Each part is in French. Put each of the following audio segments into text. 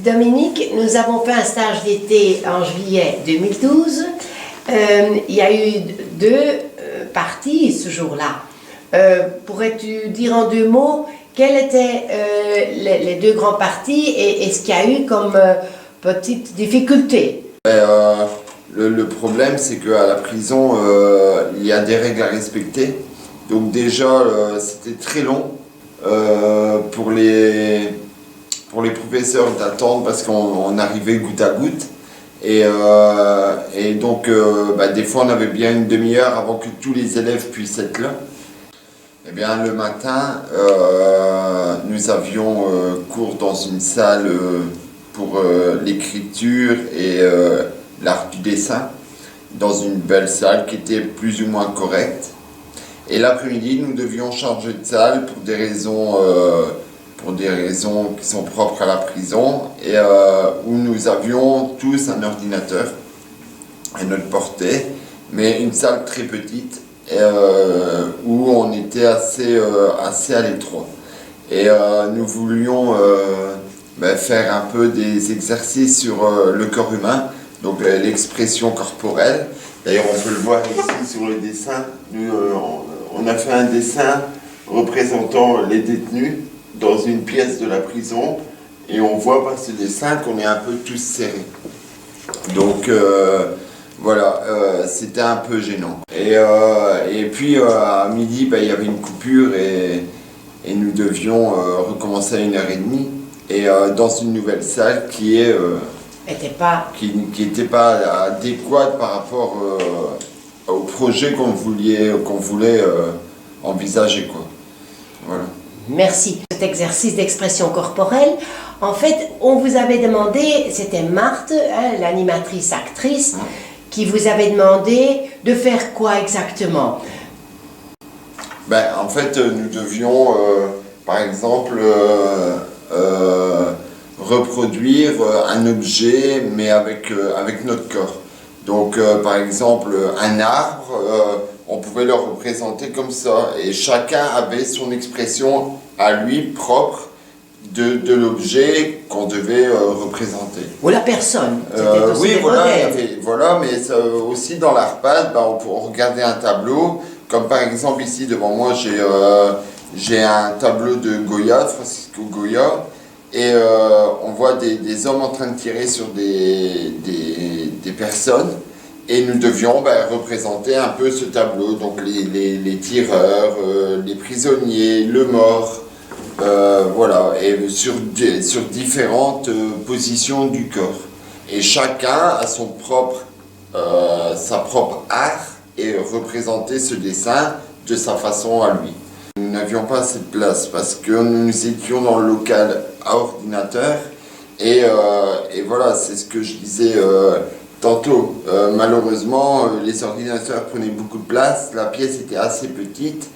Dominique, nous avons fait un stage d'été en juillet 2012. Il y a eu deux parties ce jour-là. Pourrais-tu dire en deux mots quelles étaient les deux grandes parties et ce qu'il y a eu comme petite difficulté? Le problème, c'est qu'à la prison, il y a des règles à respecter. Donc déjà, c'était très long pour les professeurs d'attendre parce qu'on arrivait goutte à goutte. Et donc, des fois, on avait bien une demi-heure avant que tous les élèves puissent être là. Eh bien, le matin, nous avions cours dans une salle pour l'écriture et l'art du dessin, dans une belle salle qui était plus ou moins correcte. Et l'après-midi, nous devions changer de salle pour des raisons qui sont propres à la prison, et où nous avions tous un ordinateur à notre portée, mais une salle très petite, où on était assez à l'étroit. Et nous voulions faire un peu des exercices sur le corps humain, donc l'expression corporelle. D'ailleurs, on peut le voir ici sur le dessin. Nous, on a fait un dessin représentant les détenus dans une pièce de la prison, et on voit par ce dessin qu'on est un peu tous serrés. Donc voilà, c'était un peu gênant. Et puis à midi, il y avait une coupure et nous devions recommencer à 1h30, et dans une nouvelle salle qui n'était pas adéquate par rapport au projet qu'on voulait envisager, quoi. Voilà. Merci. Cet exercice d'expression corporelle, en fait, on vous avait demandé, c'était Marthe, l'animatrice actrice, qui vous avait demandé de faire quoi exactement? En fait, nous devions, par exemple, reproduire un objet, mais avec notre corps. Donc, par exemple, un arbre, on pouvait le représenter comme ça, et chacun avait son expression à lui propre de l'objet qu'on devait représenter. Ou la personne. Oui, voilà, mais ça, aussi dans l'ARPAD, on regardait un tableau, comme par exemple ici devant moi, j'ai un tableau de Goya, Francisco Goya, et on voit des hommes en train de tirer sur des personnes. Et nous devions représenter un peu ce tableau, donc les tireurs, les prisonniers, le mort, voilà, et sur différentes positions du corps. Et chacun a sa propre art et représentait ce dessin de sa façon à lui. Nous n'avions pas assez de place parce que nous étions dans le local à ordinateur, et voilà, c'est ce que je disais tantôt. Malheureusement, les ordinateurs prenaient beaucoup de place, la pièce était assez petite,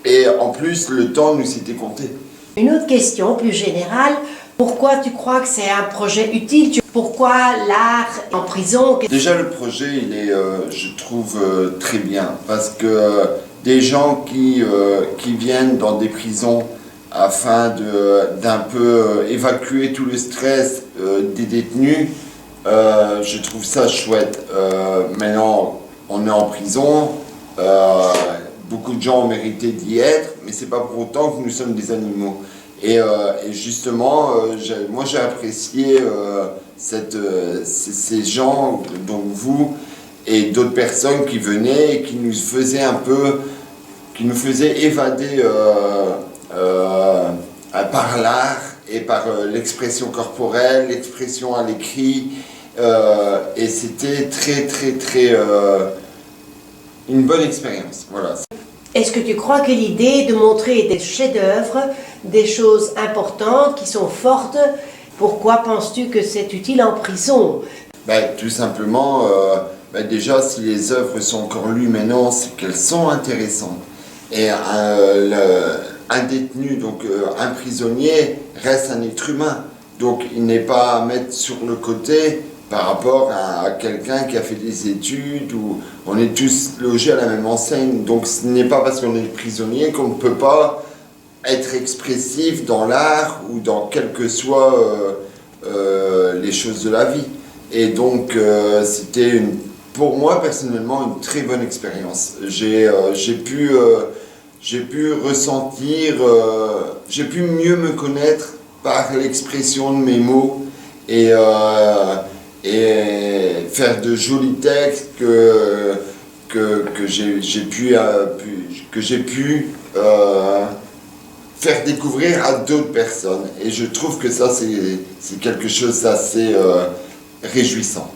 et en plus, le temps nous était compté. Une autre question plus générale, pourquoi tu crois que c'est un projet utile? Pourquoi l'art en prison? Déjà, le projet, il est, je trouve, très bien, parce que des gens qui viennent dans des prisons afin d'un peu évacuer tout le stress des détenus, je trouve ça chouette. Maintenant, on est en prison, beaucoup de gens ont mérité d'y être, mais c'est pas pour autant que nous sommes des animaux. Et justement, moi j'ai apprécié ces gens, donc vous et d'autres personnes qui venaient et qui nous faisaient évader par l'art et par l'expression corporelle, l'expression à l'écrit, et c'était très une bonne expérience. Voilà. Est-ce que tu crois que l'idée de montrer des chefs-d'œuvre, des choses importantes qui sont fortes, pourquoi penses-tu que c'est utile en prison? Tout simplement, déjà si les œuvres sont encore lues maintenant, c'est qu'elles sont intéressantes. Et un détenu, donc un prisonnier, reste un être humain. Donc il n'est pas à mettre sur le côté par rapport à quelqu'un qui a fait des études, où on est tous logés à la même enseigne. Donc ce n'est pas parce qu'on est prisonnier qu'on ne peut pas être expressif dans l'art ou dans quel que soit les choses de la vie. Et donc, c'était pour moi personnellement une très bonne expérience. J'ai pu ressentir, j'ai pu mieux me connaître par l'expression de mes mots et faire de jolis textes que j'ai pu faire découvrir à d'autres personnes. Et je trouve que ça, c'est quelque chose d'assez réjouissant.